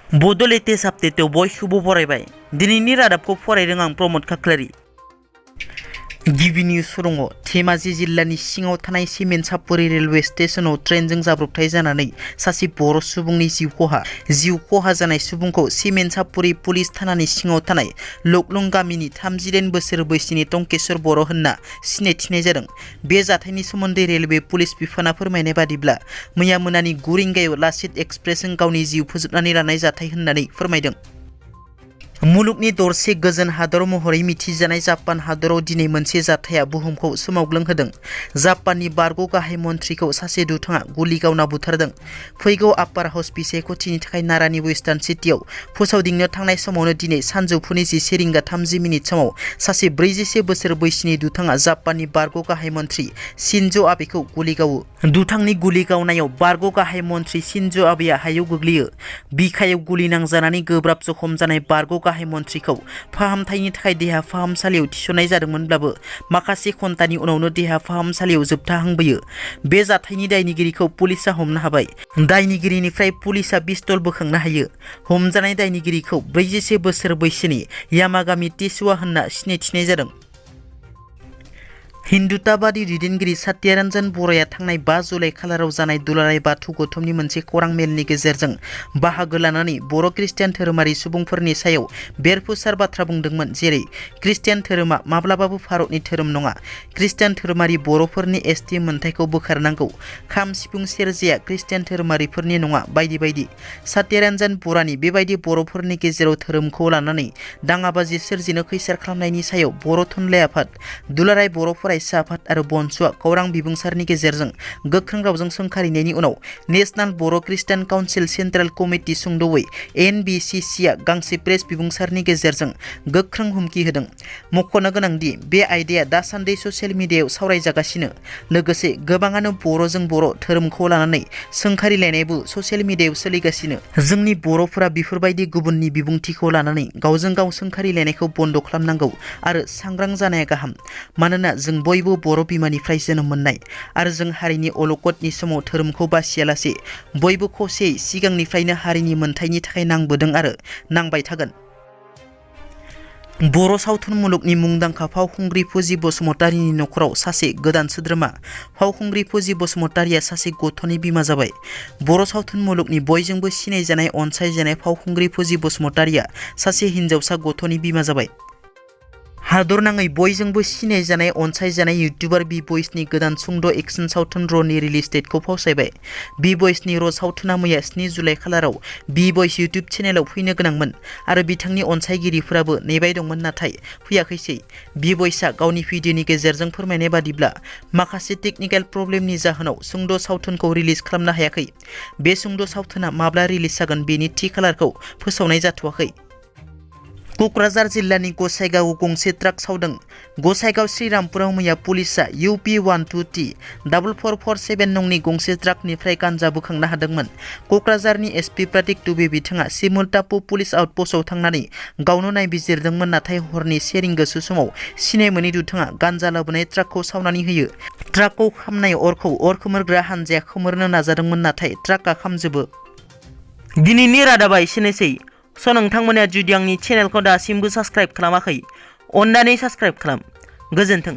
बड' लेटेस्ट आपडेटआव बयखौबो बरायबाय। दिनैनि रादाबखौ फरायदों आं प्रमद खाख्लारि। गिबि निउस दङ। धेमाजि जिल्लानि सिङाव थानाय सिमेन्सापुरि रेलवे स्टेशनाव ट्रेनजों जाब्रबथाय जानानै सासे बर' सुबुंनि जिउ खहा जानाय सुबुंखौ सिमेन्सापुरि पुलिस थानानि सिङाव थानाय लकलुं गामिनि 39 बोसोर बैसोनि टंकेश्वर बर' होनना सिनायथिनाय जादों। बे जाथायनि सोमोन्दै रेलवे पुलिस बिफाना फोरमायनाय बादिब्ला मैया मोनानि 9 रिंगायाव लाचित एक्सप्रेसजों गावनि जिउ फोजोबनानै लानाय जाथाय होननानै फोरमायदों। मुलुगनि दरसे गोजोन हादर महरै मिथिजानाय जापान हादराव दिनै मोनसे जाथाया बुहुमखौ सोमावग्लुंहोदों। जापाननि बारग' गाहाय मन्थ्रिखौ सासे दुथाङा गुलि गावना बुथारदों। फैगौ आपार हाउस बिसायख'थिनि थाखाय नारानि वेस्टार्न सिटियाव फोसावदिंनो थांनाय समावनो दिनै सानजौफुनि 11:30 समाव सासे 41 बोसोर बैसोनि दुथाङा जापाननि बारग' गाहाय मन्थ्रि शिनज' आबेखौ गुलि गावो। दुथांनि गुलि गावनायाव बारग' गाहाय मन्थ्रि शिनज' आबेआ हायाव गोग्लैयो। बिखायाव गुलि नांजानानै गोब्राब जखम जानाय बारग' गाहाय मन्थ्रिखौ फाहामथायनि थाखाय देहा फाहामसालियाव थिसननाय जादोंमोनब्लाबो माखासे घन्टानि उनावनो देहा फाहामसालियाव जोबथाहांबोयो। बे जाथायनि दायनिगिरिखौ पुलिसआ हमनो हाबाय। दायनिगिरिनिफ्राय पुलिसआ पिस्तल बोखांनो हायो। हमजानाय दायनिगिरिखौ 41 बोसोर बैसोनि यामागामि तेसुआ होनना सिनायथिनाय जादों। हिन्दुताबादी दैदेनगिरि सत्यरन्जन बर'आ थांनाय 5 जुलाइ खालाराव जानाय दुलाराय बाथौ गौथुमनि मोनसे खौरां मेलनि गेजेरजों बाहागो लानानै बर' खृष्टियान धोरोमारि सुबुंफोरनि सायाव बेरफुसार बाथ्रा बुंदोंमोन। जेरै खृष्टियान धोरोमा माब्लाबाबो भारतनि धोरोम नङा, खृष्टियान धोरोमारि बर'फोरनि एसटि मोनथायखौ बोखारनांगौ, खाम सिफुं सेरजाया खृष्टियान धोरोमारिफोरनि नङा बायदि बायदि। सत्यरन्जन बर'नि बेबायदि बर'फोरनि गेजेराव धोरोमखौ लानानै दाङाबाजि सोरजिनो खैसार खालामनायनि सायाव बर' थुनलाइ आफाद, दुलाराय बर' फरायसा आफाद आरो बनसुआ खौरां बिबुंसारनि गेजेरजों गोख्रों रावजों सोंखारिनायनि उनाव नेशनेल बर' खृष्टान काउन्सिल सेन्ट्रेल कमिटि सुंद'यै NBCCआ गांसे प्रेस बिबुंसारनि गेजेरजों गोख्रों हुमखि होदों। मख'नो गोनांदि बे आयदाया दासान्दि ससियेल मिडियायाव सावरायजागासिनो। लोगोसे गोबाङानो बर'जों बर' धोरोमखौ लानानै सोंखारिलायनायबो ससियेल मिडियायाव सोलिगासिनो। जोंनि बर'फोरा बेफोरबायदि गुबुननि बिबुंथिखौ लानानै गावजों गाव सोंखारिलायनायखौ बन्द' खालामनांगौ आरो सांग्रां जानाया गाहाम। मानोना जों बयबो बर' बिमानिफ्राय जोनोम मोननाय आरो जों हारिनि अलखदनि समाव धोरोमखौ बासियालासे बयबो खौसेयै सिगांनिफ्रायनो हारिनि मोनथायनि थाखाय नांबोदों आरो नांबाय थागोन। बर' सावथुन मुलुगनि मुंदांखा फावखुंग्रि फुजि बसुमतारीनि नखराव सासे गोदान सोद्रोमा। फावखुंग्रि फुजि बसुमतारीया सासे गथ'नि बिमा जाबाय। बर' सावथुन मुलुगनि बयजोंबो सिनायजानाय अनसायजानाय फावखुंग्रि फुजि बसुमतारीया सासे हिनजावसा गथ'नि बिमा जाबाय। हादरनाङै बयजोंबो सिनायजानाय अनसायजानाय इउटिउबार बि बयसनि गोदान सुंद' एक्शन सावथुन र'नि रिलिज डेटखौ फावसायबाय। बि बयसनि र' सावथुना मैया 7 जुलाइ खालाराव बि बयस इउटिउब चेनेलाव फैनो गोनांमोन आरो बिथांनि अनसायगिरिफोराबो नेबाय दंमोन नाथाय फैयाखैसै। बि बयसआ गावनि भिडिअनि गेजेरजों फोरमायनाय बादिब्ला माखासे टेकनिकेल प्रब्लेमनि जाहोनाव सुंद' सावथुनखौ रिलिज खालामनो हायाखै। बे सुंद' सावथुना माब्ला रिलिज जागोन बेनि थि खालारखौ फोसावनाय जाथ'वाखै। क'क्राझार जिल्लानि गसाइगावआव गंसे ट्राक सावदों। गसाइगाव श्रीरामपुराव मैया पुलिसआ UP 12T 4447 नंनि गंसे ट्राकनिफ्राय गान्जा बोखांनो हादोंमोन। क'क्राझारनि SP प्रतीक दुबे बिथाङा सिमुलटापु पुलिस आउटपस्टआव थांनानै गावनो नायबिजिरदोंमोन नाथाय हरनि 1 रिंगासो समाव सिनाय मोनै दुथाङा गान्जा लाबोनाय ट्राकखौ सावनानै होयो। ट्राकखौ खामनाय अरखौ अर खोमोरग्रा हानजाया खोमोरनो नाजादोंमोन नाथाय ट्राकआ खामजोबो। दिनैनि रादाबा एसेनोसै। नोंथांमोना जुदि आंनि चेनेलखौ दासिमबो साबस्क्राइब खालामाखै, अन्नानै साबस्क्राइब खालाम। गोजोन्थों।